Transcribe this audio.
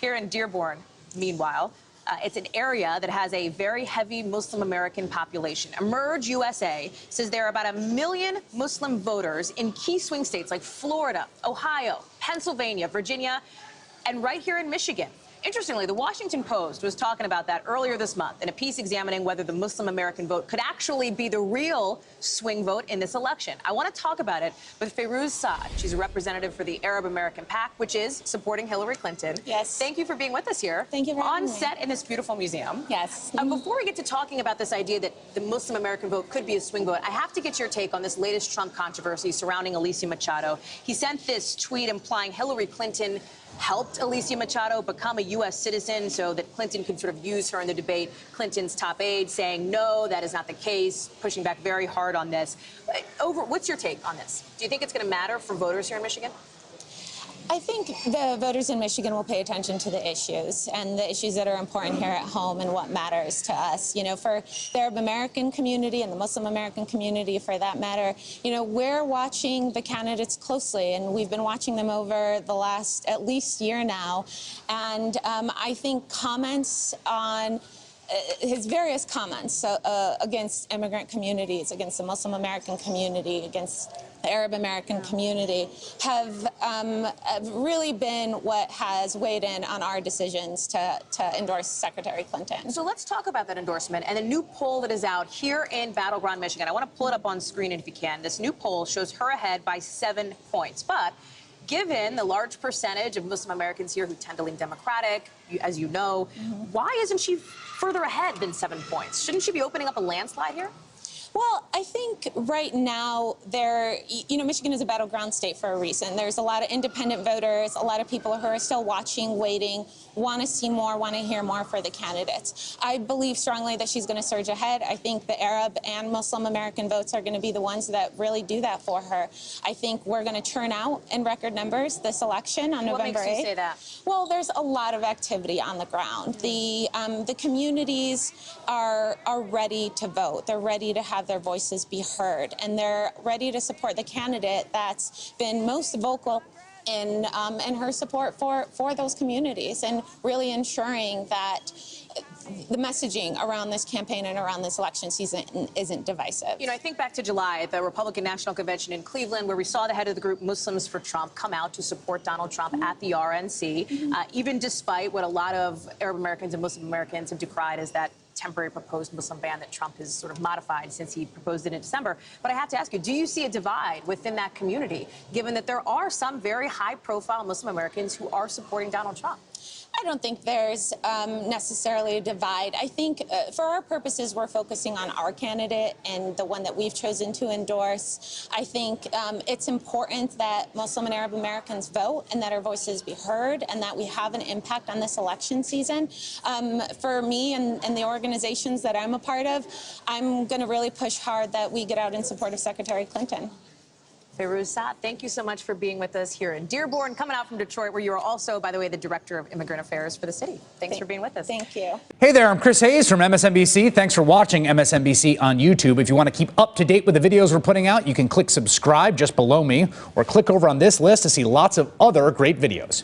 Here in Dearborn, meanwhile, it's an area that has a very heavy Muslim American population. Emerge USA says there are about 1 million Muslim voters in key swing states like Florida, Ohio, Pennsylvania, Virginia, and right here in Michigan. Interestingly, the Washington Post was talking about that earlier this month in a piece examining whether the Muslim American vote could actually be the real swing vote in this election. I want to talk about it with Fayrouz Saad. She's a representative for the Arab American PAC, which is supporting Hillary Clinton. Yes. Thank you for being with us here. Thank you for having me. On set in this beautiful museum. Yes. Before we get to talking about this idea that the Muslim American vote could be a swing vote, I have to get your take on this latest Trump controversy surrounding Alicia Machado. He sent this tweet implying Hillary Clinton helped Alicia Machado become a U.S. citizen so that Clinton could sort of use her in the debate. Clinton's top aide saying, no, that is not the case, pushing back very hard on this. What's your take on this? Do you think it's going to matter for voters here in Michigan? I think the voters in Michigan will pay attention to the issues and the issues that are important here at home and what matters to us. You know, for the Arab American community and the Muslim American community, for that matter, you know, we're watching the candidates closely, and we've been watching them over the last at least year now. And I think comments on his various comments against immigrant communities, against the Muslim American community, against the Arab American community have really been what has weighed in on our decisions to endorse Secretary Clinton. So let's talk about that endorsement and a new poll that is out here in Battleground, Michigan. I want to pull it up on screen if you can. This new poll shows her ahead by 7 points. But given the large percentage of Muslim Americans here who tend to lean Democratic, as you know, why isn't she further ahead than 7 points? Shouldn't she be opening up a landslide here? Well, I think right now Michigan is a battleground state for a reason. There's a lot of independent voters, a lot of people who are still watching, waiting, want to see more, want to hear more for the candidates. I believe strongly that she's going to surge ahead. I think the Arab and Muslim American votes are going to be the ones that really do that for her. I think we're going to turn out in record numbers this election on November 8th. What makes you say that? Well, there's a lot of activity on the ground. The communities are ready to vote. They're ready to have their voices be heard, and they're ready to support the candidate that's been most vocal in her support for those communities, and really ensuring that the messaging around this campaign and around this election season isn't divisive. You know, I think back to July at the Republican National Convention in Cleveland, where we saw the head of the group Muslims for Trump come out to support Donald Trump at the RNC, even despite what a lot of Arab Americans and Muslim Americans have decried as that temporary proposed Muslim ban that Trump has sort of modified since he proposed it in December. But I have to ask you, do you see a divide within that community, given that there are some very high-profile Muslim Americans who are supporting Donald Trump? I don't think there's necessarily a divide. I think for our purposes, we're focusing on our candidate and the one that we've chosen to endorse. I think it's important that Muslim and Arab Americans vote and that our voices be heard and that we have an impact on this election season. For me and the organizations that I'm a part of, I'm going to really push hard that we get out in support of Secretary Clinton. Fayrouz Saad, thank you so much for being with us here in Dearborn, coming out from Detroit, where you are also, by the way, the Director of Immigrant Affairs for the city. Thanks for being with us. Thank you. Hey there, I'm Chris Hayes from MSNBC. Thanks for watching MSNBC on YouTube. If you want to keep up to date with the videos we're putting out, you can click subscribe just below me, or click over on this list to see lots of other great videos.